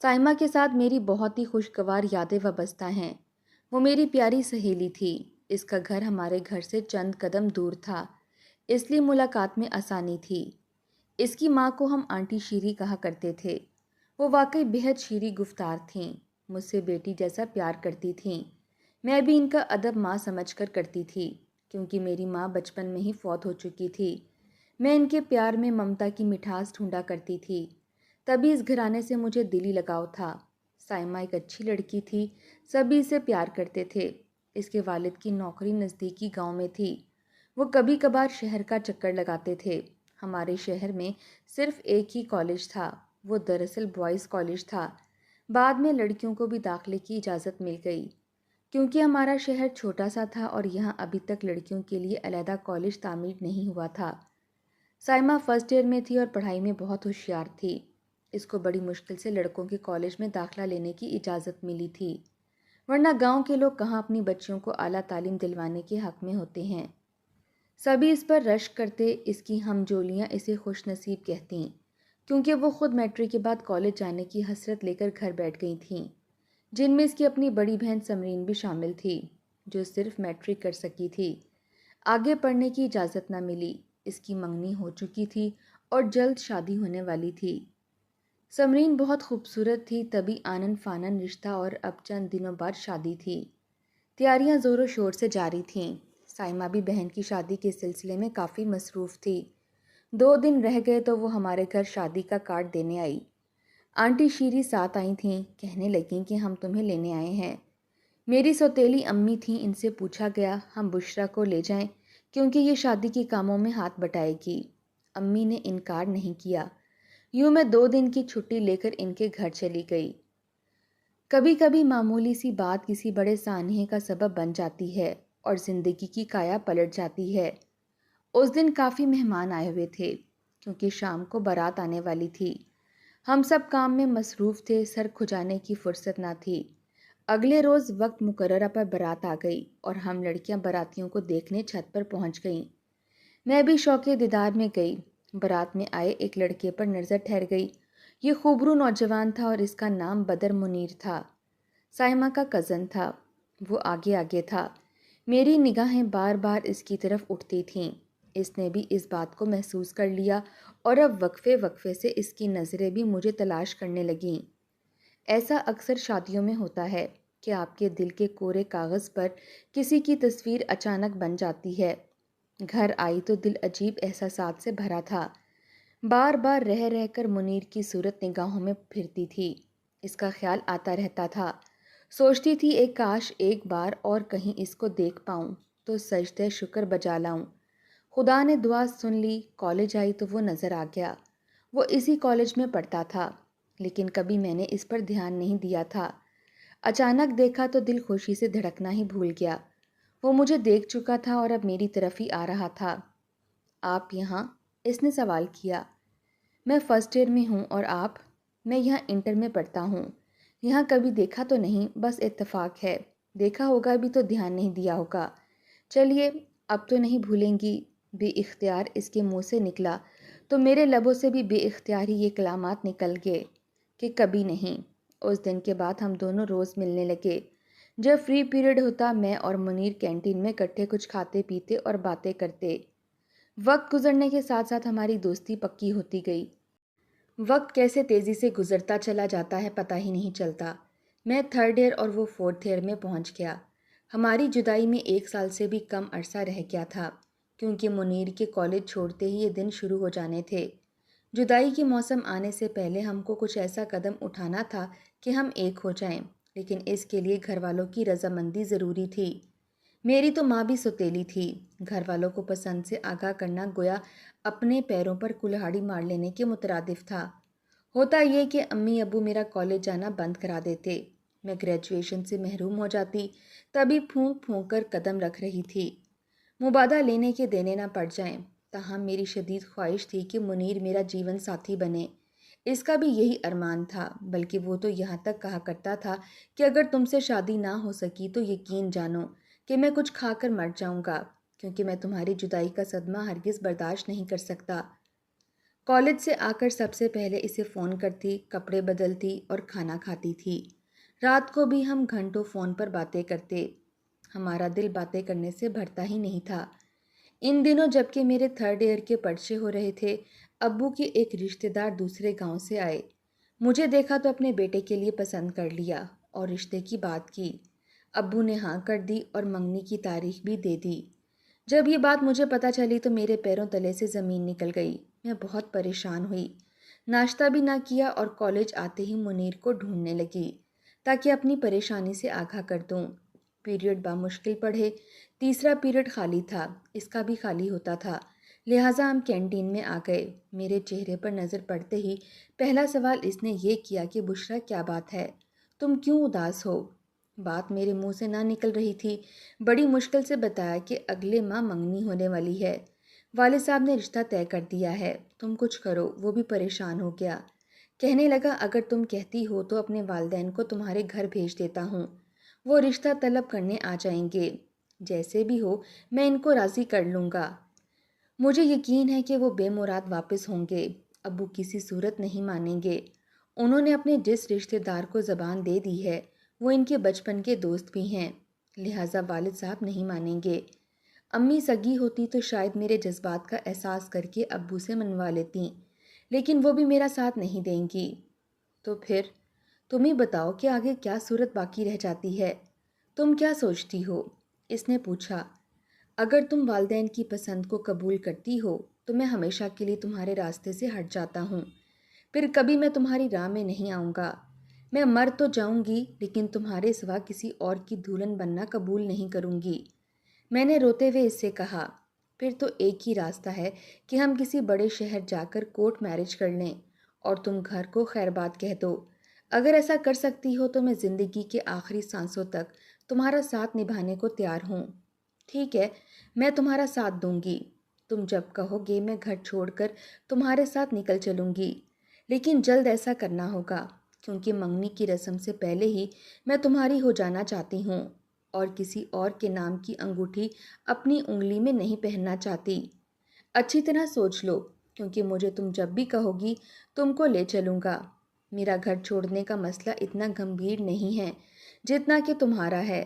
سائمہ کے ساتھ میری بہت ہی خوشگوار یادیں وابستہ ہیں۔ وہ میری پیاری سہیلی تھی۔ اس کا گھر ہمارے گھر سے چند قدم دور تھا، اس لیے ملاقات میں آسانی تھی۔ اس کی ماں کو ہم آنٹی شیری کہا کرتے تھے۔ وہ واقعی بہت شیریں گفتار تھیں، مجھ سے بیٹی جیسا پیار کرتی تھیں۔ میں بھی ان کا ادب ماں سمجھ کر کرتی تھی، کیونکہ میری ماں بچپن میں ہی فوت ہو چکی تھی۔ میں ان کے پیار میں ممتا کی مٹھاس ڈھونڈا کرتی تھی، تبھی اس گھرانے سے مجھے دلی لگاؤ تھا۔ سائمہ ایک اچھی لڑکی تھی، سبھی اسے پیار کرتے تھے۔ اس کے والد کی نوکری نزدیکی گاؤں میں تھی۔ وہ کبھی کبھار شہر کا چکر لگاتے تھے۔ ہمارے شہر میں صرف ایک ہی کالج تھا، وہ دراصل بوائز کالج تھا۔ بعد میں لڑکیوں کو بھی داخلے کی اجازت مل گئی، کیونکہ ہمارا شہر چھوٹا سا تھا اور یہاں ابھی تک لڑکیوں کے لیے علیحدہ کالج تعمیر نہیں ہوا تھا۔ سائمہ فرسٹ ایئر میں تھی اور پڑھائی میں بہت ہوشیار تھی۔ اس کو بڑی مشکل سے لڑکوں کے کالج میں داخلہ لینے کی اجازت ملی تھی، ورنہ گاؤں کے لوگ کہاں اپنی بچیوں کو اعلیٰ تعلیم دلوانے کے حق میں ہوتے ہیں۔ سبھی اس پر رشک کرتے، اس کی ہم جولیاں اسے خوش نصیب کہتیں، کیونکہ وہ خود میٹرک کے بعد کالج جانے کی حسرت لے کر گھر بیٹھ گئی تھیں، جن میں اس کی اپنی بڑی بہن سمرین بھی شامل تھی، جو صرف میٹرک کر سکی تھی۔ آگے پڑھنے کی اجازت نہ ملی، اس کی منگنی ہو چکی تھی اور جلد شادی ہونے والی تھی۔ سمرین بہت خوبصورت تھی، تبھی آنن فانن رشتہ اور اب چند دنوں بعد شادی تھی۔ تیاریاں زور و شور سے جاری تھیں۔ سائمہ بھی بہن کی شادی کے سلسلے میں کافی مصروف تھی۔ 2 دن رہ گئے تو وہ ہمارے گھر شادی کا کارڈ دینے آئی۔ آنٹی شیری ساتھ آئی تھیں، کہنے لگیں کہ ہم تمہیں لینے آئے ہیں۔ میری سوتیلی امی تھیں، ان سے پوچھا گیا ہم بشرا کو لے جائیں کیونکہ یہ شادی کے کاموں میں ہاتھ بٹائے گی۔ امی نے انکار نہیں کیا۔ یوں میں 2 دن کی چھٹی لے کر ان کے گھر چلی گئی۔ کبھی کبھی معمولی سی بات کسی بڑے سانحے کا سبب بن جاتی ہے اور زندگی کی کایا پلٹ جاتی ہے۔ اس دن کافی مہمان آئے ہوئے تھے، کیونکہ شام کو بارات آنے والی تھی۔ ہم سب کام میں مصروف تھے، سر کھجانے کی فرصت نہ تھی۔ اگلے روز وقت مقررہ پر بارات آ گئی اور ہم لڑکیاں باراتیوں کو دیکھنے چھت پر پہنچ گئیں۔ میں بھی شوق دیدار میں گئی۔ بارات میں آئے ایک لڑکے پر نظر ٹھہر گئی۔ یہ خوبرو نوجوان تھا اور اس کا نام بدر منیر تھا۔ سائمہ کا کزن تھا۔ وہ آگے آگے تھا۔ میری نگاہیں بار بار اس کی طرف اٹھتی تھیں۔ اس نے بھی اس بات کو محسوس کر لیا اور اب وقفے وقفے سے اس کی نظریں بھی مجھے تلاش کرنے لگیں۔ ایسا اکثر شادیوں میں ہوتا ہے کہ آپ کے دل کے کورے کاغذ پر کسی کی تصویر اچانک بن جاتی ہے۔ گھر آئی تو دل عجیب احساسات سے بھرا تھا۔ بار بار رہ رہ کر منیر کی صورت نگاہوں میں پھرتی تھی۔ اس کا خیال آتا رہتا تھا۔ سوچتی تھی ایک کاش ایک بار اور کہیں اس کو دیکھ پاؤں تو سجدہ شکر بجا لاؤں۔ خدا نے دعا سن لی۔ کالج آئی تو وہ نظر آ گیا۔ وہ اسی کالج میں پڑھتا تھا، لیکن کبھی میں نے اس پر دھیان نہیں دیا تھا۔ اچانک دیکھا تو دل خوشی سے دھڑکنا ہی بھول گیا۔ وہ مجھے دیکھ چکا تھا اور اب میری طرف ہی آ رہا تھا۔ آپ یہاں؟ اس نے سوال کیا۔ میں فرسٹ ایئر میں ہوں اور آپ؟ میں یہاں انٹر میں پڑھتا ہوں۔ یہاں کبھی دیکھا تو نہیں، بس اتفاق ہے۔ دیکھا ہوگا بھی تو دھیان نہیں دیا ہوگا۔ چلیے اب تو نہیں بھولیں گی؟ بے اختیار اس کے منہ سے نکلا تو میرے لبوں سے بھی بے اختیار ہی یہ کلمات نکل گئے کہ کبھی نہیں۔ اس دن کے بعد ہم دونوں روز ملنے لگے۔ جب فری پیریڈ ہوتا میں اور منیر کینٹین میں اکٹھے کچھ کھاتے پیتے اور باتیں کرتے۔ وقت گزرنے کے ساتھ ساتھ ہماری دوستی پکی ہوتی گئی۔ وقت کیسے تیزی سے گزرتا چلا جاتا ہے پتہ ہی نہیں چلتا۔ میں 3rd ایئر اور وہ 4th ایئر میں پہنچ گیا۔ ہماری جدائی میں 1 سال سے بھی کم عرصہ رہ گیا تھا، کیونکہ منیر کے کالج چھوڑتے ہی یہ دن شروع ہو جانے تھے۔ جدائی کے موسم آنے سے پہلے ہم کو کچھ ایسا قدم اٹھانا تھا کہ ہم ایک ہو جائیں، لیکن اس کے لیے گھر والوں کی رضامندی ضروری تھی۔ میری تو ماں بھی سوتیلی تھی۔ گھر والوں کو پسند سے آگاہ کرنا گویا اپنے پیروں پر کلہاڑی مار لینے کے مترادف تھا۔ ہوتا یہ کہ امی ابو میرا کالج جانا بند کرا دیتے، میں گریجویشن سے محروم ہو جاتی، تبھی پھونک پھونک کر قدم رکھ رہی تھی۔ مبادہ لینے کے دینے نہ پڑ جائیں۔ تاہم میری شدید خواہش تھی کہ منیر میرا جیون ساتھی بنے۔ اس کا بھی یہی ارمان تھا، بلکہ وہ تو یہاں تک کہا کرتا تھا کہ اگر تم سے شادی نہ ہو سکی تو یقین جانو کہ میں کچھ کھا کر مر جاؤں گا، کیونکہ میں تمہاری جدائی کا صدمہ ہرگز برداشت نہیں کر سکتا۔ کالج سے آ کر سب سے پہلے اسے فون کرتی، کپڑے بدلتی اور کھانا کھاتی تھی۔ رات کو بھی ہم گھنٹوں فون پر باتیں کرتے، ہمارا دل باتیں کرنے سے بھرتا ہی نہیں تھا۔ ان دنوں جبکہ میرے 3rd ایئر کے پرچے ہو رہے تھے، ابو کے ایک رشتہ دار دوسرے گاؤں سے آئے۔ مجھے دیکھا تو اپنے بیٹے کے لیے پسند کر لیا اور رشتے کی بات کی۔ ابو نے ہاں کر دی اور منگنی کی تاریخ بھی دے دی۔ جب یہ بات مجھے پتہ چلی تو میرے پیروں تلے سے زمین نکل گئی۔ میں بہت پریشان ہوئی، ناشتہ بھی نہ کیا اور کالج آتے ہی منیر کو ڈھونڈنے لگی تاکہ اپنی پریشانی سے آگاہ کر دوں۔ پیریڈ بامشکل پڑھے، تیسرا پیریڈ خالی تھا، اس کا بھی خالی ہوتا تھا، لہٰذا ہم کینٹین میں آ گئے۔ میرے چہرے پر نظر پڑتے ہی پہلا سوال اس نے یہ کیا کہ بشریٰ کیا بات ہے؟ تم کیوں اداس ہو؟ بات میرے منہ سے نہ نکل رہی تھی۔ بڑی مشکل سے بتایا کہ اگلے ماہ منگنی ہونے والی ہے، والد صاحب نے رشتہ طے کر دیا ہے، تم کچھ کرو۔ وہ بھی پریشان ہو گیا، کہنے لگا اگر تم کہتی ہو تو اپنے والدین کو تمہارے گھر بھیج دیتا ہوں، وہ رشتہ طلب کرنے آ جائیں گے، جیسے بھی ہو میں ان کو راضی کر لوں گا۔ مجھے یقین ہے کہ وہ بے مراد واپس ہوں گے، ابو کسی صورت نہیں مانیں گے۔ انہوں نے اپنے جس رشتہ دار کو زبان دے دی ہے وہ ان کے بچپن کے دوست بھی ہیں، لہٰذا والد صاحب نہیں مانیں گے۔ امی سگی ہوتی تو شاید میرے جذبات کا احساس کر کے ابو سے منوا لیتی، لیکن وہ بھی میرا ساتھ نہیں دیں گی۔ تو پھر تم ہی بتاؤ کہ آگے کیا صورت باقی رہ جاتی ہے؟ تم کیا سوچتی ہو؟ اس نے پوچھا۔ اگر تم والدین کی پسند کو قبول کرتی ہو تو میں ہمیشہ کے لیے تمہارے راستے سے ہٹ جاتا ہوں، پھر کبھی میں تمہاری راہ میں نہیں آؤں گا۔ میں مر تو جاؤں گی لیکن تمہارے سوا کسی اور کی دلہن بننا قبول نہیں کروں گی، میں نے روتے ہوئے اس سے کہا۔ پھر تو ایک ہی راستہ ہے کہ ہم کسی بڑے شہر جا کر کورٹ میرج کر لیں اور تم گھر کو خیر بات کہہ دو۔ اگر ایسا کر سکتی ہو تو میں زندگی کے آخری سانسوں تک تمہارا ساتھ نبھانے کو تیار ہوں۔ ٹھیک ہے، میں تمہارا ساتھ دوں گی، تم جب کہو گے میں گھر چھوڑ کر تمہارے ساتھ نکل چلوں گی، لیکن جلد ایسا کرنا ہوگا کیونکہ منگنی کی رسم سے پہلے ہی میں تمہاری ہو جانا چاہتی ہوں اور کسی اور کے نام کی انگوٹھی اپنی انگلی میں نہیں پہننا چاہتی۔ اچھی طرح سوچ لو کیونکہ مجھے تم جب بھی کہو گی تم کو لے چلوں گا۔ میرا گھر چھوڑنے کا مسئلہ اتنا گمبھیر نہیں ہے جتنا کہ تمہارا ہے۔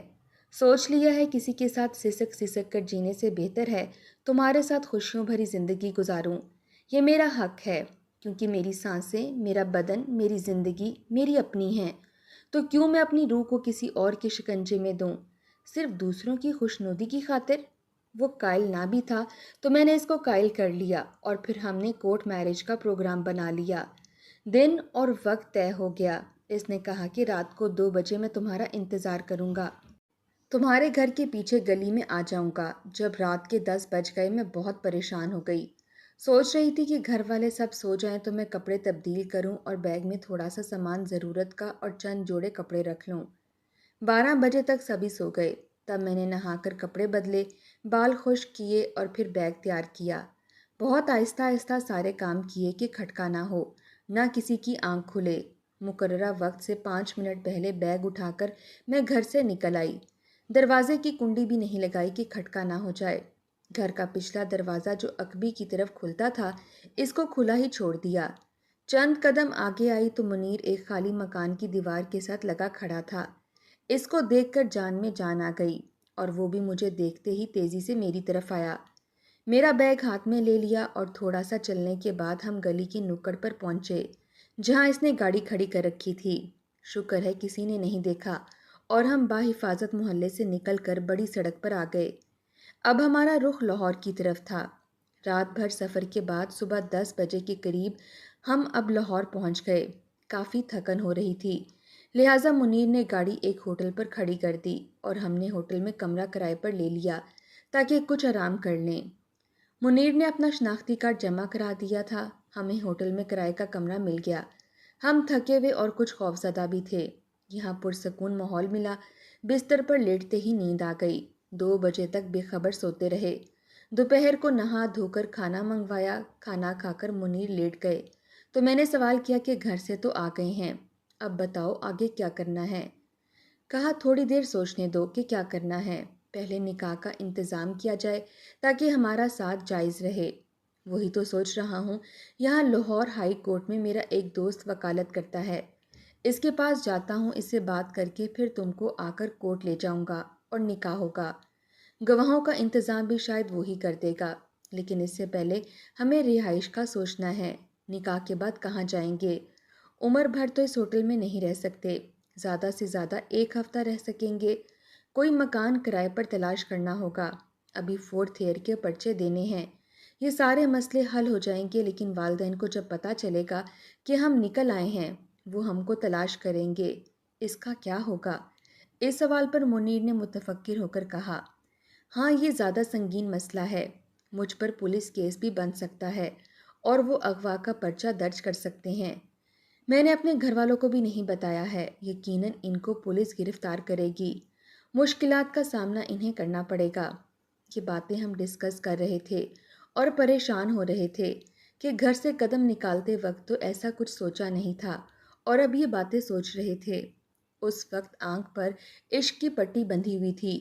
سوچ لیا ہے کسی کے ساتھ سسک سسک کر جینے سے بہتر ہے تمہارے ساتھ خوشیوں بھری زندگی گزاروں۔ یہ میرا حق ہے کیونکہ میری سانسیں، میرا بدن، میری زندگی میری اپنی ہیں، تو کیوں میں اپنی روح کو کسی اور کے شکنجے میں دوں صرف دوسروں کی خوشنودی کی خاطر؟ وہ قائل نہ بھی تھا تو میں نے اس کو قائل کر لیا اور پھر ہم نے کورٹ میرج کا پروگرام بنا لیا۔ دن اور وقت طے ہو گیا۔ اس نے کہا کہ رات کو 2 بجے میں تمہارا انتظار کروں گا، تمہارے گھر کے پیچھے گلی میں آ جاؤں گا۔ جب رات کے 10 بج گئے میں بہت پریشان ہو گئی، سوچ رہی تھی کہ گھر والے سب سو جائیں تو میں کپڑے تبدیل کروں اور بیگ میں تھوڑا سا سامان ضرورت کا اور چند جوڑے کپڑے رکھ لوں۔ 12 بجے تک سبھی سو گئے، تب میں نے نہا کر کپڑے بدلے، بال خشک کیے اور پھر بیگ تیار کیا۔ بہت آہستہ آہستہ سارے کام کیے کہ کھٹکا نہ ہو، نہ کسی کی آنکھ کھلے۔ مقررہ وقت سے 5 منٹ پہلے بیگ اٹھا کر میں گھر سے نکل آئی، دروازے کی کنڈی بھی نہیں لگائی کہ کھٹکا نہ ہو جائے۔ گھر کا پچھلا دروازہ جو عقبی کی طرف کھلتا تھا اس کو کھلا ہی چھوڑ دیا۔ چند قدم آگے آئی تو منیر ایک خالی مکان کی دیوار کے ساتھ لگا کھڑا تھا۔ اس کو دیکھ کر جان میں جان آ گئی اور وہ بھی مجھے دیکھتے ہی تیزی سے میری طرف آیا۔ میرا بیگ ہاتھ میں لے لیا اور تھوڑا سا چلنے کے بعد ہم گلی کی نکڑ پر پہنچے جہاں اس نے گاڑی کھڑی کر رکھی تھی۔ شکر ہے کسی نے نہیں دیکھا اور ہم بحفاظت محلے سے نکل کر بڑی سڑک پر آ گئے۔ اب ہمارا رخ لاہور کی طرف تھا۔ رات بھر سفر کے بعد صبح 10 بجے کے قریب ہم اب لاہور پہنچ گئے۔ کافی تھکن ہو رہی تھی، لہٰذا منیر نے گاڑی ایک ہوٹل پر کھڑی کر دی اور ہم نے ہوٹل میں کمرہ کرائے پر لے لیا تاکہ کچھ آرام کر لیں۔ منیر نے اپنا شناختی کارڈ جمع کرا دیا تھا، ہمیں ہوٹل میں کرائے کا کمرہ مل گیا۔ ہم تھکے ہوئے اور کچھ خوفزدہ بھی تھے۔ یہاں پرسکون ماحول ملا، بستر پر لیٹتے ہی نیند آ گئی۔ 2 بجے تک بے خبر سوتے رہے۔ دوپہر کو نہا دھو کر کھانا منگوایا، کھانا کھا کر منیر لیٹ گئے تو میں نے سوال کیا کہ گھر سے تو آ گئے ہیں، اب بتاؤ آگے کیا کرنا ہے؟ کہا تھوڑی دیر سوچنے دو کہ کیا کرنا ہے، پہلے نکاح کا انتظام کیا جائے تاکہ ہمارا ساتھ جائز رہے۔ وہی تو سوچ رہا ہوں، یہاں لاہور ہائی کورٹ میں میرا ایک دوست وکالت کرتا ہے، اس کے پاس جاتا ہوں، اس سے بات کر کے پھر تم کو آ کر کورٹ لے جاؤں گا اور نکاح ہوگا۔ گواہوں کا انتظام بھی شاید وہی کر دے گا، لیکن اس سے پہلے ہمیں رہائش کا سوچنا ہے۔ نکاح کے بعد کہاں جائیں گے؟ عمر بھر تو اس ہوٹل میں نہیں رہ سکتے، زیادہ سے زیادہ ایک ہفتہ رہ سکیں گے۔ کوئی مکان کرائے پر تلاش کرنا ہوگا۔ ابھی 4th ایئر کے پرچے دینے ہیں۔ یہ سارے مسئلے حل ہو جائیں گے، لیکن والدین کو جب پتہ چلے گا کہ ہم نکل آئے ہیں، وہ ہم کو تلاش کریں گے۔ اس کا کیا ہوگا؟ اس سوال پر منیر نے متفکر ہو کر کہا، ہاں یہ زیادہ سنگین مسئلہ ہے، مجھ پر پولیس کیس بھی بن سکتا ہے اور وہ اغوا کا پرچہ درج کر سکتے ہیں۔ میں نے اپنے گھر والوں کو بھی نہیں بتایا ہے، یقیناً ان کو پولیس گرفتار کرے گی، مشکلات کا سامنا انہیں کرنا پڑے گا۔ یہ باتیں ہم ڈسکس کر رہے تھے اور پریشان ہو رہے تھے کہ گھر سے قدم نکالتے وقت تو ایسا کچھ سوچا نہیں تھا، اور اب یہ باتیں سوچ رہے تھے۔ اس وقت آنکھ پر عشق کی پٹی بندھی ہوئی تھی،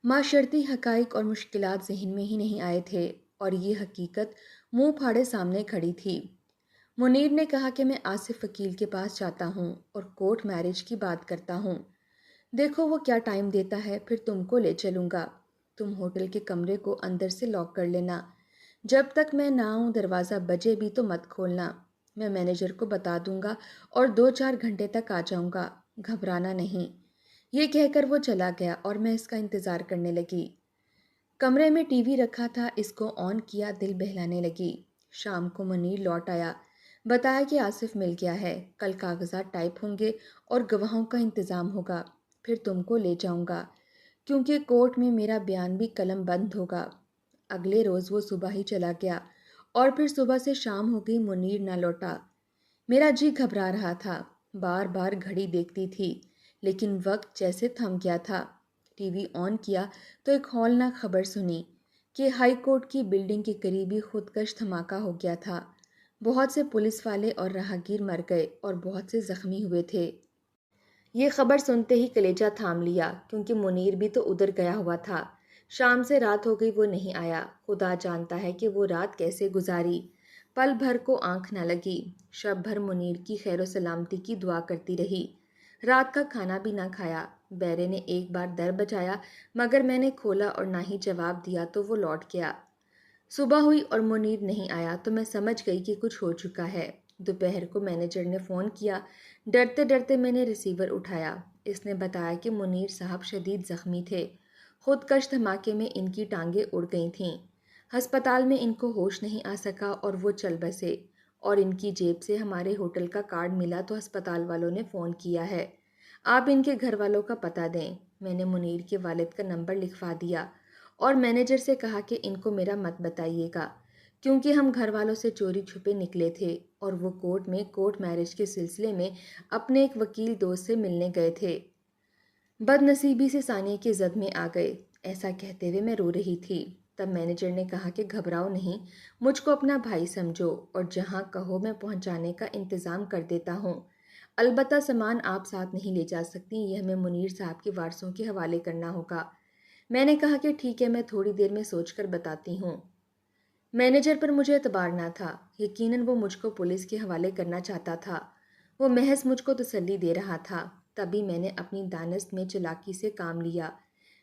معاشرتی حقائق اور مشکلات ذہن میں ہی نہیں آئے تھے، اور یہ حقیقت منہ پھاڑے سامنے کھڑی تھی۔ منیر نے کہا کہ میں آصف وکیل کے پاس جاتا ہوں اور کورٹ میرج کی بات کرتا ہوں۔ دیکھو وہ کیا ٹائم دیتا ہے، پھر تم کو لے چلوں گا۔ تم ہوٹل کے کمرے کو اندر سے لاک کر لینا، جب تک میں نہ آؤں دروازہ بجے بھی تو مت کھولنا۔ میں مینیجر کو بتا دوں گا اور 2-4 گھنٹے تک آ جاؤں گا، گھبرانا نہیں۔ یہ کہہ کر وہ چلا گیا اور میں اس کا انتظار کرنے لگی۔ کمرے میں ٹی وی رکھا تھا، اس کو آن کیا، دل بہلانے لگی۔ شام کو منیر لوٹ آیا، بتایا کہ آصف مل گیا ہے، کل کاغذات ٹائپ ہوں گے اور گواہوں کا انتظام ہوگا، پھر تم کو لے جاؤں گا، کیونکہ کورٹ میں میرا بیان بھی قلم بند ہوگا۔ اگلے روز وہ صبح ہی چلا گیا اور پھر صبح سے شام ہو گئی، منیر نہ لوٹا۔ میرا جی گھبرا رہا تھا، بار بار گھڑی دیکھتی تھی، لیکن وقت جیسے تھم گیا تھا۔ ٹی وی آن کیا تو ایک ہولناک خبر سنی کہ ہائی کورٹ کی بلڈنگ کے قریب ہی خودکش دھماکہ ہو گیا تھا۔ بہت سے پولیس والے اور راہگیر مر گئے اور بہت سے زخمی ہوئے تھے۔ یہ خبر سنتے ہی کلیجہ تھام لیا، کیونکہ منیر بھی تو ادھر گیا ہوا تھا۔ شام سے رات ہو گئی، وہ نہیں آیا۔ خدا جانتا ہے کہ وہ رات کیسے گزاری، پل بھر کو آنکھ نہ لگی۔ شب بھر منیر کی خیر و سلامتی کی دعا کرتی رہی، رات کا کھانا بھی نہ کھایا۔ بیرے نے ایک بار در بجایا، مگر میں نے کھولا اور نہ ہی جواب دیا تو وہ لوٹ گیا۔ صبح ہوئی اور منیر نہیں آیا تو میں سمجھ گئی کہ کچھ ہو چکا ہے۔ دوپہر کو مینیجر نے فون کیا، ڈرتے ڈرتے میں نے ریسیور اٹھایا۔ اس نے بتایا کہ منیر صاحب شدید زخمی تھے، خودکش دھماکے میں ان کی ٹانگیں اڑ گئی تھیں، ہسپتال میں ان کو ہوش نہیں آ سکا اور وہ چل بسے، اور ان کی جیب سے ہمارے ہوٹل کا کارڈ ملا تو ہسپتال والوں نے فون کیا ہے۔ آپ ان کے گھر والوں کا پتہ دیں۔ میں نے منیر کے والد کا نمبر لکھوا دیا اور مینیجر سے کہا کہ ان کو میرا مت بتائیے گا، کیونکہ ہم گھر والوں سے چوری چھپے نکلے تھے اور وہ کورٹ میرج کے سلسلے میں اپنے ایک وکیل دوست سے ملنے گئے تھے۔ بد نصیبی سے ثانیہ کی زد میں آ گئے۔ ایسا کہتے ہوئے میں رو رہی تھی۔ تب مینیجر نے کہا کہ گھبراؤ نہیں، مجھ کو اپنا بھائی سمجھو اور جہاں کہو میں پہنچانے کا انتظام کر دیتا ہوں۔ البتہ سامان آپ ساتھ نہیں لے جا سکتی، یہ ہمیں منیر صاحب کے وارثوں کے حوالے کرنا ہوگا۔ میں نے کہا کہ ٹھیک ہے، میں تھوڑی دیر میں سوچ کر بتاتی ہوں۔ مینیجر پر مجھے اعتبار نہ تھا، یقیناً وہ مجھ کو پولیس کے حوالے کرنا چاہتا تھا، وہ محض مجھ کو تسلی دے رہا تھا۔ تبھی میں نے اپنی دانست میں چالاکی سے کام لیا،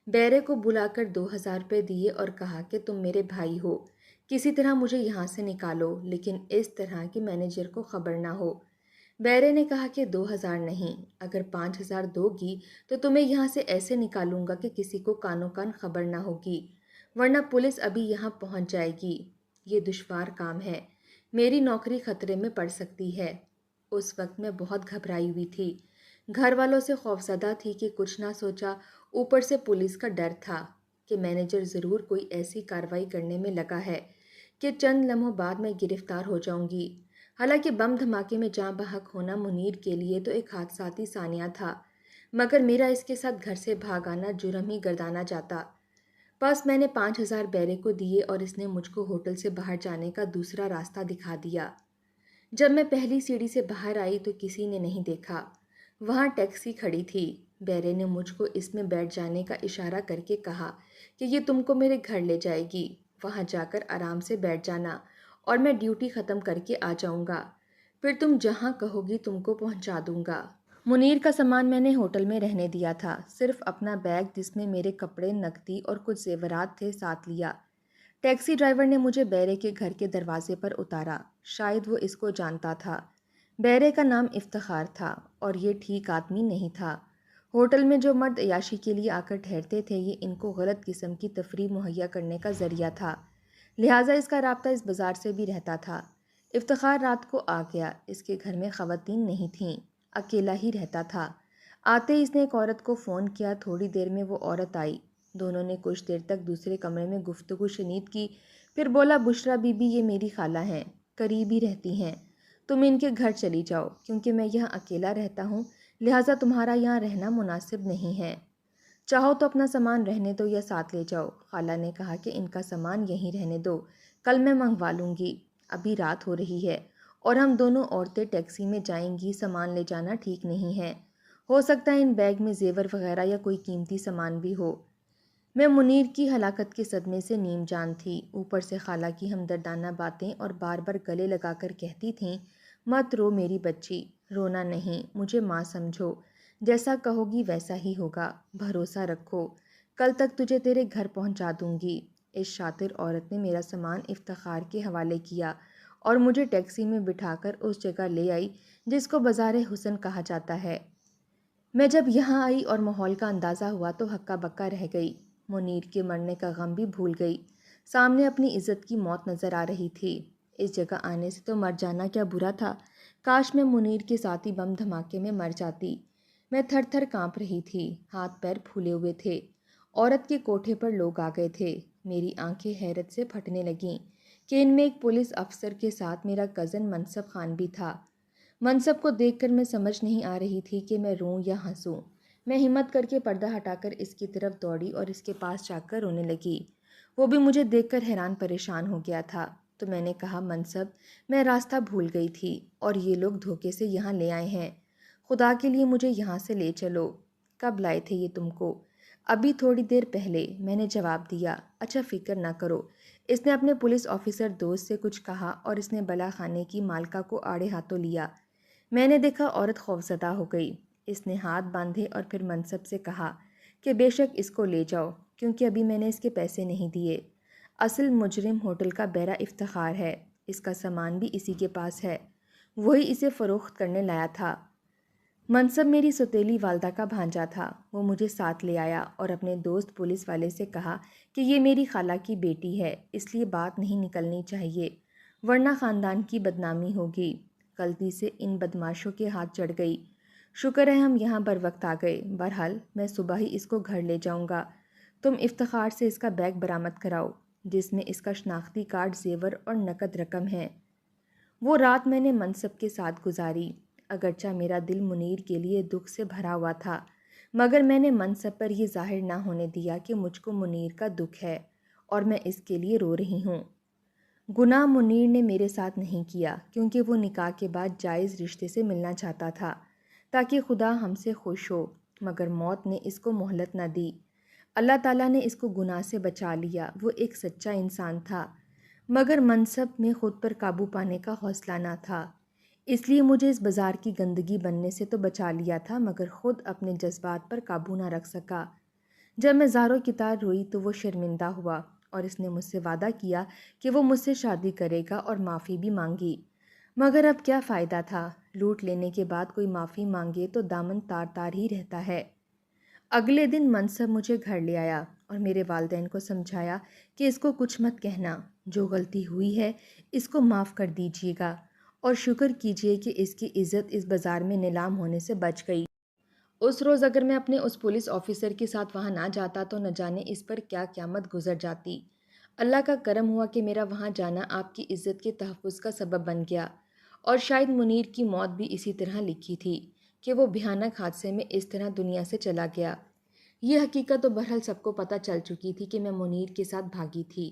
بیرے کو بلا کر 2000 روپے دیے اور کہا کہ تم میرے بھائی ہو، کسی طرح مجھے یہاں سے نکالو، لیکن اس طرح کہ مینیجر کو خبر نہ ہو۔ بیرے نے کہا کہ 2000 نہیں، اگر 5000 دو گی تو تمہیں یہاں سے ایسے نکالوں گا کہ کسی کو کانوں کان خبر نہ ہوگی، ورنہ پولیس ابھی یہاں پہنچ جائے گی۔ یہ دشوار کام ہے، میری نوکری خطرے میں پڑ سکتی ہے۔ اس وقت میں بہت گھبرائی ہوئی تھی، گھر والوں سے خوفزدہ تھی کہ کچھ نہ سوچا، اوپر سے پولیس کا ڈر تھا کہ مینیجر ضرور کوئی ایسی کارروائی کرنے میں لگا ہے کہ چند لمحوں بعد میں گرفتار ہو جاؤں گی۔ حالانکہ بم دھماکے میں جاں بحق ہونا منیر کے لیے تو ایک حادثاتی ثانیہ تھا، مگر میرا اس کے ساتھ گھر سے بھاگ آنا جرم ہی گردانا جاتا۔ بس میں نے 5000 بیرے کو دیے اور اس نے مجھ کو ہوٹل سے باہر جانے کا دوسرا راستہ دکھا دیا۔ جب میں پہلی سیڑھی سے باہر آئی تو کسی نے نہیں دیکھا، وہاں ٹیکسی کھڑی تھی۔ بیرے نے مجھ کو اس میں بیٹھ جانے کا اشارہ کر کے کہا کہ یہ تم کو میرے گھر لے جائے گی، وہاں جا کر آرام سے بیٹھ جانا اور میں ڈیوٹی ختم کر کے آ جاؤں گا، پھر تم جہاں کہو گی تم کو پہنچا دوں گا۔ منیر کا سامان میں نے ہوٹل میں رہنے دیا تھا، صرف اپنا بیگ جس میں میرے کپڑے، نقدی اور کچھ زیورات تھے ساتھ لیا۔ ٹیکسی ڈرائیور نے مجھے بیرے کے گھر کے دروازے پر اتارا، شاید وہ اس کو جانتا تھا۔ بیرے کا نام افتخار تھا اور یہ ٹھیک آدمی نہیں تھا۔ ہوٹل میں جو مرد عیاشی کے لیے آ کر ٹھہرتے تھے یہ ان کو غلط قسم کی تفریح مہیا کرنے کا ذریعہ تھا، لہٰذا اس کا رابطہ اس بازار سے بھی رہتا تھا۔ افتخار رات کو آ گیا، اس کے گھر میں خواتین نہیں تھیں، اکیلا ہی رہتا تھا۔ آتے ہی اس نے ایک عورت کو فون کیا، تھوڑی دیر میں وہ عورت آئی، دونوں نے کچھ دیر تک دوسرے کمرے میں گفتگو شنید کی، پھر بولا بشریٰ بی بی یہ میری خالہ ہیں، قریب ہی رہتی ہیں، تم ان کے گھر چلی جاؤ کیونکہ میں یہاں اکیلا رہتا ہوں، لہٰذا تمہارا یہاں رہنا مناسب نہیں ہے، چاہو تو اپنا سامان رہنے دو یا ساتھ لے جاؤ۔ خالہ نے کہا کہ ان کا سامان یہیں رہنے دو، کل میں منگوا لوں گی، ابھی رات ہو رہی ہے اور ہم دونوں عورتیں ٹیکسی میں جائیں گی، سامان لے جانا ٹھیک نہیں ہے، ہو سکتا ہے ان بیگ میں زیور وغیرہ یا کوئی قیمتی سامان بھی ہو۔ میں منیر کی ہلاکت کے صدمے سے نیم جان تھی، اوپر سے خالہ کی ہمدردانہ باتیں اور بار بار گلے لگا کر کہتی تھیں مت رو میری بچی، رونا نہیں، مجھے ماں سمجھو، جیسا کہو گی ویسا ہی ہوگا، بھروسہ رکھو، کل تک تجھے تیرے گھر پہنچا دوں گی۔ اس شاطر عورت نے میرا سامان افتخار کے حوالے کیا اور مجھے ٹیکسی میں بٹھا کر اس جگہ لے آئی جس کو بازار حسن کہا جاتا ہے۔ میں جب یہاں آئی اور ماحول کا اندازہ ہوا تو ہکا بکا رہ گئی، منیر کے مرنے کا غم بھی بھول گئی، سامنے اپنی عزت کی موت نظر آ رہی تھی۔ اس جگہ آنے سے تو مر جانا کیا برا تھا، کاش میں منیر کے ساتھی بم دھماکے میں مر جاتی۔ میں تھر تھر کانپ رہی تھی، ہاتھ پیر پھولے ہوئے تھے۔ عورت کے کوٹھے پر لوگ آ گئے تھے، میری آنکھیں حیرت سے پھٹنے لگیں کہ ان میں ایک پولیس افسر کے ساتھ میرا کزن منصب خان بھی تھا۔ منصب کو دیکھ کر میں سمجھ نہیں آ رہی تھی کہ میں روں یا ہنسوں۔ میں ہمت کر کے پردہ ہٹا کر اس کی طرف دوڑی اور اس کے پاس جا کر رونے لگی۔ وہ بھی مجھے دیکھ کر حیران پریشان ہو گیا تھا، تو میں نے کہا منصب میں راستہ بھول گئی تھی اور یہ لوگ دھوکے سے یہاں لے آئے ہیں، خدا کے لیے مجھے یہاں سے لے چلو۔ کب لائے تھے یہ تم کو؟ ابھی تھوڑی دیر پہلے، میں نے جواب دیا۔ اچھا فکر نہ کرو، اس نے اپنے پولیس آفیسر دوست سے کچھ کہا اور اس نے بلا خانے کی مالکہ کو آڑے ہاتھوں لیا۔ میں نے دیکھا عورت خوفزدہ ہو گئی، اس نے ہاتھ باندھے اور پھر منصب سے کہا کہ بے شک اس کو لے جاؤ کیونکہ ابھی میں نے اس کے پیسے نہیں دیے، اصل مجرم ہوٹل کا بیرا افتخار ہے، اس کا سامان بھی اسی کے پاس ہے، وہی اسے فروخت کرنے لایا تھا۔ منصب میری سوتیلی والدہ کا بھانجا تھا، وہ مجھے ساتھ لے آیا اور اپنے دوست پولیس والے سے کہا کہ یہ میری خالہ کی بیٹی ہے، اس لیے بات نہیں نکلنی چاہیے ورنہ خاندان کی بدنامی ہوگی۔ غلطی سے ان بدماشوں کے ہاتھ چڑھ گئی، شکر ہے ہم یہاں بر وقت آ گئے، بہرحال میں صبح ہی اس کو گھر لے جاؤں گا، تم افتخار سے اس کا بیگ برآمد کراؤ جس میں اس کا شناختی کارڈ، زیور اور نقد رقم ہے۔ وہ رات میں نے منصب کے ساتھ گزاری، اگرچہ میرا دل منیر کے لیے دکھ سے بھرا ہوا تھا، مگر میں نے منصب پر یہ ظاہر نہ ہونے دیا کہ مجھ کو منیر کا دکھ ہے اور میں اس کے لیے رو رہی ہوں۔ گناہ منیر نے میرے ساتھ نہیں کیا کیونکہ وہ نکاح کے بعد جائز رشتے سے ملنا چاہتا تھا تاکہ خدا ہم سے خوش ہو، مگر موت نے اس کو مہلت نہ دی۔ اللہ تعالیٰ نے اس کو گناہ سے بچا لیا، وہ ایک سچا انسان تھا، مگر منصب میں خود پر قابو پانے کا حوصلہ نہ تھا، اس لیے مجھے اس بازار کی گندگی بننے سے تو بچا لیا تھا مگر خود اپنے جذبات پر قابو نہ رکھ سکا۔ جب میں زاروں کی طرح روئی تو وہ شرمندہ ہوا اور اس نے مجھ سے وعدہ کیا کہ وہ مجھ سے شادی کرے گا اور معافی بھی مانگی، مگر اب کیا فائدہ تھا، لوٹ لینے کے بعد کوئی معافی مانگے تو دامن تار تار ہی رہتا ہے۔ اگلے دن منصب مجھے گھر لے آیا اور میرے والدین کو سمجھایا کہ اس کو کچھ مت کہنا، جو غلطی ہوئی ہے اس کو معاف کر دیجیے گا اور شکر کیجیے کہ اس کی عزت اس بازار میں نیلام ہونے سے بچ گئی۔ اس روز اگر میں اپنے اس پولیس آفیسر کے ساتھ وہاں نہ جاتا تو نہ جانے اس پر کیا قیامت گزر جاتی۔ اللہ کا کرم ہوا کہ میرا وہاں جانا آپ کی عزت کے تحفظ کا سبب بن گیا، اور شاید منیر کی موت بھی اسی طرح لکھی تھی کہ وہ بھیانک حادثے میں اس طرح دنیا سے چلا گیا۔ یہ حقیقت تو بہرحال سب کو پتہ چل چکی تھی کہ میں منیر کے ساتھ بھاگی تھی،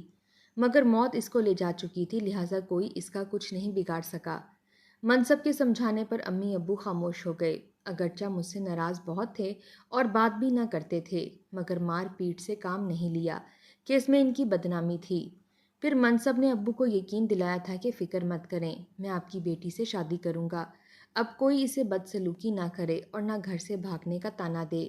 مگر موت اس کو لے جا چکی تھی، لہٰذا کوئی اس کا کچھ نہیں بگاڑ سکا۔ منصب کے سمجھانے پر امی ابو خاموش ہو گئے، اگرچہ مجھ سے ناراض بہت تھے اور بات بھی نہ کرتے تھے، مگر مار پیٹ سے کام نہیں لیا کہ اس میں ان کی بدنامی تھی۔ پھر منصب نے ابو کو یقین دلایا تھا کہ فکر مت کریں، میں آپ کی بیٹی سے شادی کروں گا، اب کوئی اسے بدسلوکی نہ کرے اور نہ گھر سے بھاگنے کا تانا دے۔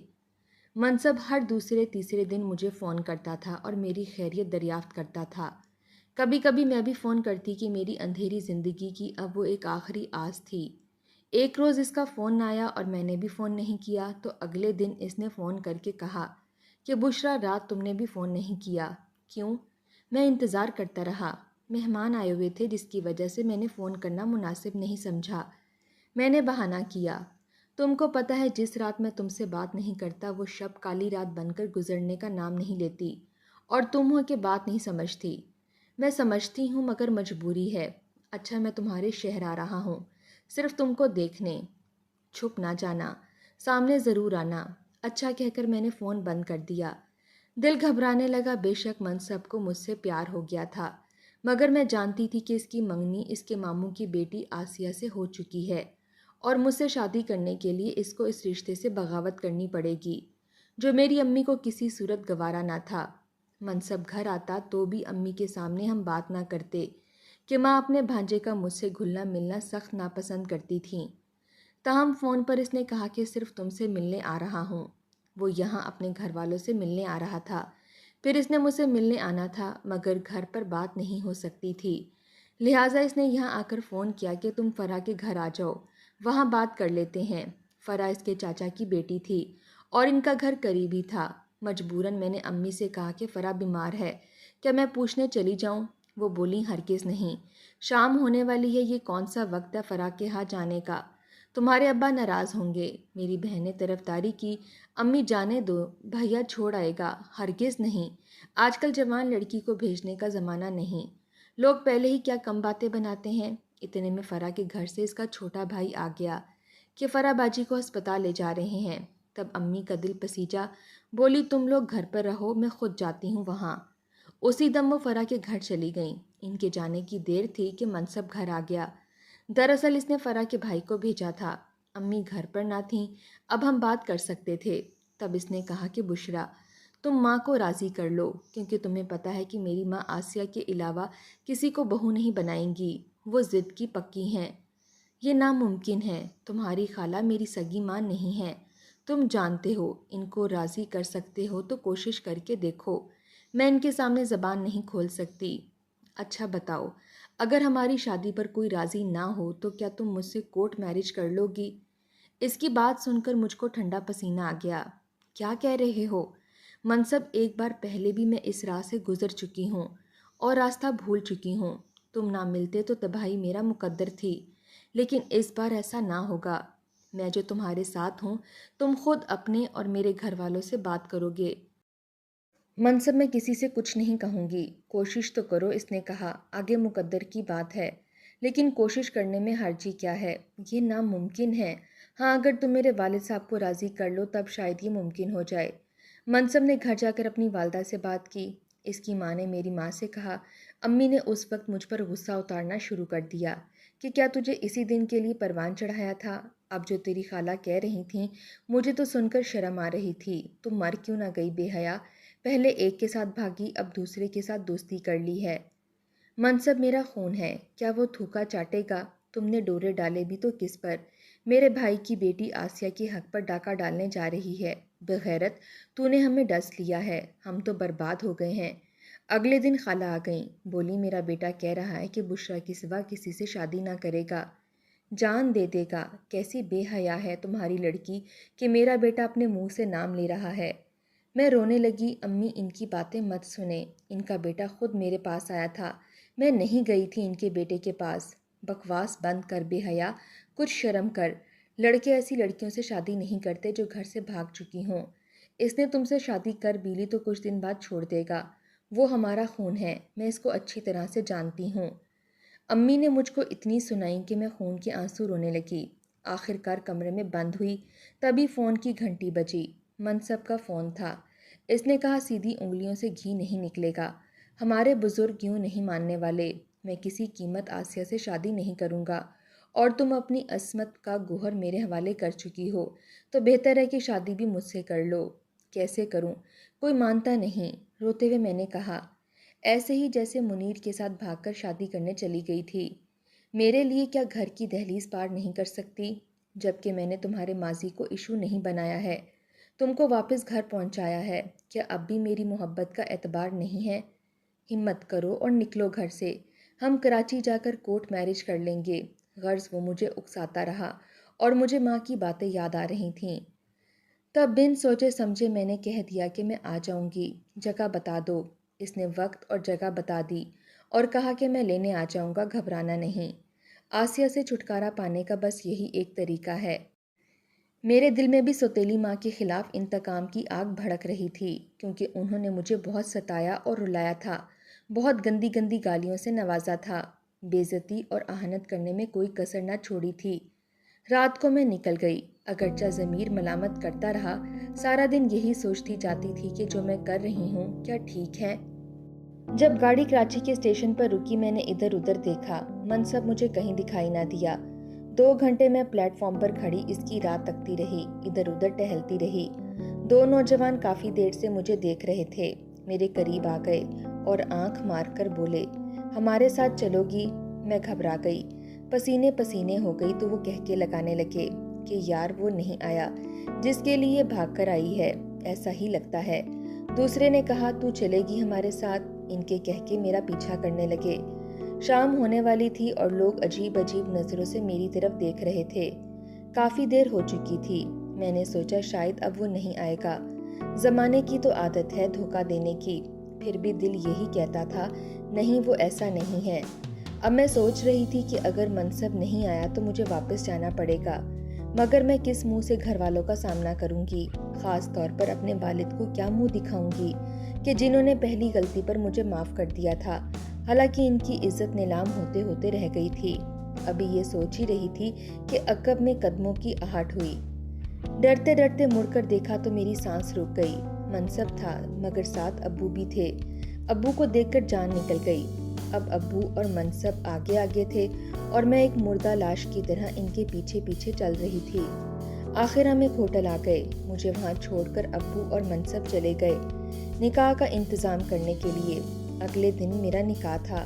منصب ہر دوسرے تیسرے دن مجھے فون کرتا تھا اور میری خیریت دریافت کرتا تھا۔ کبھی کبھی میں بھی فون کرتی کہ میری اندھیری زندگی کی اب وہ ایک آخری آس تھی۔ ایک روز اس کا فون نہ آیا اور میں نے بھی فون نہیں کیا تو اگلے دن اس نے فون کر کے کہا کہ بشرا، رات تم نے بھی فون نہیں کیا، کیوں؟ میں انتظار کرتا رہا، مہمان آئے ہوئے تھے جس کی وجہ سے میں نے فون کرنا مناسب نہیں سمجھا۔ میں نے بہانہ کیا، تم کو پتہ ہے جس رات میں تم سے بات نہیں کرتا وہ شب کالی رات بن کر گزرنے کا نام نہیں لیتی، اور تم ہو کہ بات نہیں سمجھتی۔ میں سمجھتی ہوں مگر مجبوری ہے۔ اچھا میں تمہارے شہر آ رہا ہوں، صرف تم کو دیکھنے، چھپ نہ جانا، سامنے ضرور آنا۔ اچھا کہہ کر میں نے فون بند کر دیا۔ دل گھبرانے لگا، بے شک منصب کو مجھ سے پیار ہو گیا تھا، مگر میں جانتی تھی کہ اس کی منگنی اس کے ماموں کی بیٹی آسیہ سے ہو چکی ہے اور مجھ سے شادی کرنے کے لیے اس کو اس رشتے سے بغاوت کرنی پڑے گی، جو میری امی کو کسی صورت گوارا نہ تھا۔ منصب گھر آتا تو بھی امی کے سامنے ہم بات نہ کرتے کہ ماں اپنے بھانجے کا مجھ سے گھلنا ملنا سخت ناپسند کرتی تھیں۔ تاہم فون پر اس نے کہا کہ صرف تم سے ملنے آ رہا ہوں۔ وہ یہاں اپنے گھر والوں سے ملنے آ رہا تھا، پھر اس نے مجھ سے ملنے آنا تھا، مگر گھر پر بات نہیں ہو سکتی تھی، لہٰذا اس نے یہاں آ کر فون کیا کہ تم فرح کے گھر آ جاؤ، وہاں بات کر لیتے ہیں۔ فرح اس کے چاچا کی بیٹی تھی اور ان کا گھر قریب ہی تھا۔ مجبوراً میں نے امی سے کہا کہ فرح بیمار ہے، کیا میں پوچھنے چلی جاؤں؟ وہ بولی ہرگز نہیں، شام ہونے والی ہے، یہ کون سا وقت ہے فرح کے ہاں جانے کا؟ تمہارے ابا ناراض ہوں گے۔ میری بہن نے طرفداری کی، امی جانے دو، بھیا چھوڑ آئے گا۔ ہرگز نہیں، آج کل جوان لڑکی کو بھیجنے کا زمانہ نہیں، لوگ پہلے ہی کیا کم باتیں بناتے ہیں۔ اتنے میں فرح کے گھر سے اس کا چھوٹا بھائی آ گیا کہ فرح باجی کو ہسپتال لے جا رہے ہیں۔ تب امی کا دل پسیجا، بولی تم لوگ گھر پر رہو، میں خود جاتی ہوں وہاں۔ اسی دم وہ فرح کے گھر چلی گئیں۔ ان کے جانے کی دیر تھی کہ منصب گھر آ گیا۔ دراصل اس نے فرح کے بھائی کو بھیجا تھا۔ امی گھر پر نہ تھیں، اب ہم بات کر سکتے تھے۔ تب اس نے کہا کہ بشرا، تم ماں کو راضی کر لو، کیونکہ تمہیں پتہ ہے کہ میری ماں آسیہ کے علاوہ کسی کو بہو نہیں بنائیں گی، وہ ضد کی پکی ہیں۔ یہ ناممکن ہے، تمہاری خالہ میری سگی ماں نہیں ہے، تم جانتے ہو، ان کو راضی کر سکتے ہو تو کوشش کر کے دیکھو، میں ان کے سامنے زبان نہیں کھول سکتی۔ اچھا بتاؤ، اگر ہماری شادی پر کوئی راضی نہ ہو تو کیا تم مجھ سے کورٹ میرج کر لو گی؟ اس کی بات سن کر مجھ کو ٹھنڈا پسینہ آ گیا۔ کیا کہہ رہے ہو؟ منصب، ایک بار پہلے بھی میں اس راہ سے گزر چکی ہوں اور راستہ بھول چکی ہوں، تم نہ ملتے تو تباہی میرا مقدر تھی، لیکن اس بار ایسا نہ ہوگا۔ میں جو تمہارے ساتھ ہوں، تم خود اپنے اور میرے گھر والوں سے بات کرو گے۔ منصب، میں کسی سے کچھ نہیں کہوں گی، کوشش تو کرو، اس نے کہا، آگے مقدر کی بات ہے، لیکن کوشش کرنے میں حرجی کیا ہے؟ یہ ناممکن ہے۔ ہاں، اگر تم میرے والد صاحب کو راضی کر لو تب شاید یہ ممکن ہو جائے۔ منصب نے گھر جا کر اپنی والدہ سے بات کی۔ اس کی ماں نے میری ماں سے کہا، امی نے اس وقت مجھ پر غصہ اتارنا شروع کر دیا کہ کیا تجھے اسی دن کے لیے پروان چڑھایا تھا؟ اب جو تیری خالہ کہہ رہی تھیں مجھے تو سن کر شرم آ رہی تھی، تم مر کیوں نہ گئی بے حیا، پہلے ایک کے ساتھ بھاگی، اب دوسرے کے ساتھ دوستی کر لی ہے۔ منصب، میرا خون ہے، کیا وہ تھوکا چاٹے گا؟ تم نے ڈورے ڈالے بھی تو کس پر؟ میرے بھائی کی بیٹی آسیہ کے حق پر ڈاکہ ڈالنے جا رہی ہے، بغیرت، تو نے ہمیں ڈس لیا ہے، ہم تو برباد ہو گئے ہیں۔ اگلے دن خالہ آ گئیں، بولی میرا بیٹا کہہ رہا ہے کہ بشرا کے سوا کسی سے شادی نہ کرے گا، جان دے دے گا، کیسی بے حیا ہے تمہاری لڑکی کہ میرا بیٹا اپنے منہ سے نام لے رہا ہے۔ میں رونے لگی، امی ان کی باتیں مت سنیں، ان کا بیٹا خود میرے پاس آیا تھا، میں نہیں گئی تھی ان کے بیٹے کے پاس۔ بکواس بند کر بے حیا، کچھ شرم کر، لڑکے ایسی لڑکیوں سے شادی نہیں کرتے جو گھر سے بھاگ چکی ہوں۔ اس نے تم سے شادی کر بھی لی تو کچھ دن بعد چھوڑ دے گا، وہ ہمارا خون ہے، میں اس کو اچھی طرح سے جانتی ہوں۔ امی نے مجھ کو اتنی سنائی کہ میں خون کے آنسو رونے لگی۔ آخر کار کمرے میں بند ہوئی، تبھی فون کی گھنٹی بجی۔ منصب کا فون تھا۔ اس نے کہا سیدھی انگلیوں سے گھی نہیں نکلے گا، ہمارے بزرگ یوں نہیں ماننے والے، میں کسی قیمت آسیہ سے شادی نہیں کروں گا، اور تم اپنی عصمت کا گوہر میرے حوالے کر چکی ہو تو بہتر ہے کہ شادی بھی مجھ سے کر لو۔ کیسے کروں؟ کوئی مانتا نہیں، روتے ہوئے میں نے کہا، ایسے ہی جیسے منیر کے ساتھ بھاگ کر شادی کرنے چلی گئی تھی۔ میرے لیے کیا گھر کی دہلیز پار نہیں کر سکتی؟ جبکہ میں نے تمہارے ماضی کو ایشو نہیں بنایا ہے، تم کو واپس گھر پہنچایا ہے۔ کیا اب بھی میری محبت کا اعتبار نہیں ہے؟ ہمت کرو اور نکلو گھر سے، ہم کراچی جا کر کورٹ میرج کر لیں گے۔ غرض وہ مجھے اکساتا رہا اور مجھے ماں کی باتیں یاد آ رہی تھیں۔ تب بن سوچے سمجھے میں نے کہہ دیا کہ میں آ جاؤں گی، جگہ بتا دو۔ اس نے وقت اور جگہ بتا دی اور کہا کہ میں لینے آ جاؤں گا، گھبرانا نہیں۔ آسیہ سے چھٹکارا پانے کا بس یہی ایک طریقہ ہے۔ میرے دل میں بھی سوتیلی ماں کے خلاف انتقام کی آگ بھڑک رہی تھی، کیونکہ انہوں نے مجھے بہت ستایا اور رلایا تھا، بہت گندی گندی گالیوں سے نوازا تھا، بے عزتی اور اہانت کرنے میں کوئی کسر نہ چھوڑی تھی۔ رات کو میں نکل گئی، اگرچہ ضمیر ملامت کرتا رہا، سارا دن یہی سوچتی جاتی تھی کہ جو میں کر رہی ہوں کیا ٹھیک ہے۔ جب گاڑی کراچی کے اسٹیشن پر رکی میں نے ادھر ادھر دیکھا، منصب مجھے کہیں دکھائی نہ دیا۔ 2 گھنٹے میں پلیٹ فارم پر کھڑی اس کی راہ تکتی رہی، ادھر ادھر ٹہلتی رہی۔ 2 نوجوان کافی دیر سے مجھے دیکھ رہے تھے، میرے قریب آ گئے اور آنکھ مار کر بولے، ہمارے ساتھ چلو گی؟ میں گھبرا گئی، پسینے پسینے ہو گئی تو وہ کہکے لگانے لگے کہ یار وہ نہیں آیا جس کے لیے بھاگ کر آئی ہے، ایسا ہی لگتا ہے۔ دوسرے نے کہا تو چلے گی ہمارے ساتھ؟ ان کے کہکے میرا پیچھا کرنے لگے۔ شام ہونے والی تھی اور لوگ عجیب عجیب نظروں سے میری طرف دیکھ رہے تھے۔ کافی دیر ہو چکی تھی، میں نے سوچا شاید اب وہ نہیں آئے گا۔ زمانے کی تو عادت ہے دھوکہ دینے کی، پھر بھی دل یہی کہتا تھا نہیں وہ ایسا نہیں ہے۔ اب میں سوچ رہی تھی کہ اگر منصب نہیں آیا تو مجھے واپس جانا پڑے گا، مگر میں کس منہ سے گھر والوں کا سامنا کروں گی، خاص طور پر اپنے والد کو کیا منہ دکھاؤں گی کہ جنہوں نے پہلی غلطی پر مجھے معاف کر دیا تھا، حالانکہ ان کی عزت نیلام ہوتے ہوتے رہ گئی تھی۔ ابھی یہ سوچ ہی رہی تھی کہ عقب میں قدموں کی آہٹ ہوئی۔ ڈرتے ڈرتے مڑ کر دیکھا تو میری سانس رک گئی۔ منصب تھا مگر ساتھ ابو بھی تھے۔ ابو کو دیکھ کر جان نکل گئی۔ اب ابو اور منصب آگے آگے تھے اور میں ایک مردہ لاش کی طرح ان کے پیچھے پیچھے چل رہی تھی۔ آخر ہم ایک ہوٹل آ گئے، مجھے وہاں چھوڑ کر ابو اور منصب چلے گئے نکاح کا انتظام کرنے کے لیے۔ اگلے دن میرا نکاح تھا۔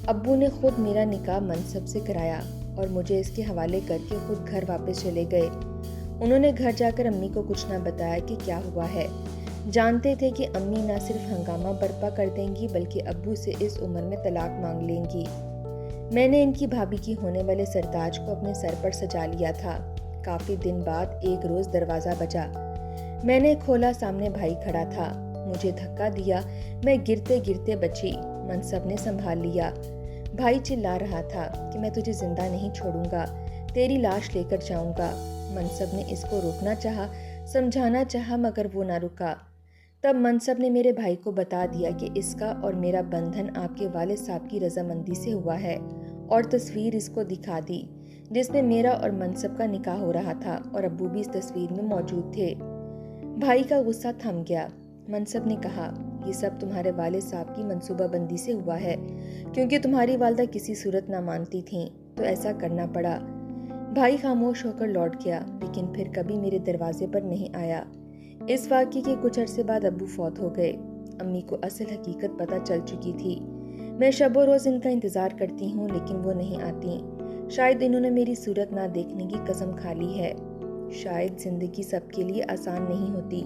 ابو نے خود میرا نکاح منصب سے کرایا اور مجھے اس کے حوالے کر کے خود گھر واپس چلے گئے۔ انہوں نے گھر جا کر امی کو کچھ نہ بتایا کہ کیا ہوا ہے۔ جانتے تھے کہ امی نہ صرف ہنگامہ برپا کر دیں گی بلکہ ابو سے اس عمر میں طلاق مانگ لیں گی۔ میں نے ان کی بھابھی کی ہونے والے سرتاج کو اپنے سر پر سجا لیا تھا۔ کافی دن بعد ایک روز دروازہ بجا، میں نے کھولا، سامنے بھائی کھڑا تھا۔ مجھے دھکا دیا، میں گرتے گرتے بچی، منصب نے سنبھال لیا۔ بھائی چلا رہا تھا کہ میں تجھے زندہ نہیں چھوڑوں گا، تیری لاش لے کر جاؤں گا۔ منصب نے اس کو روکنا چاہا، سمجھانا چاہا مگر وہ نہ رکا۔ تب منصب نے میرے بھائی کو بتا دیا کہ اس کا اور میرا بندھن آپ کے والد صاحب کی رضامندی سے ہوا ہے، اور تصویر اس کو دکھا دی جس میں میرا اور منصب کا نکاح ہو رہا تھا اور ابو بھی اس تصویر میں موجود تھے۔ بھائی کا غصہ تھم گیا۔ منصب نے کہا یہ سب تمہارے والد صاحب کی منصوبہ بندی سے ہوا ہے، کیونکہ تمہاری والدہ کسی صورت نہ مانتی تھیں تو ایسا کرنا پڑا۔ بھائی خاموش ہو کر لوٹ گیا، لیکن پھر کبھی میرے دروازے پر نہیں آیا۔ اس واقعے کے کچھ عرصے بعد ابو فوت ہو گئے۔ امی کو اصل حقیقت پتہ چل چکی تھی۔ میں شب و روز ان کا انتظار کرتی ہوں لیکن وہ نہیں آتی۔ شاید انہوں نے میری صورت نہ دیکھنے کی قسم کھا لی ہے۔ شاید زندگی سب کے لیے آسان نہیں ہوتی۔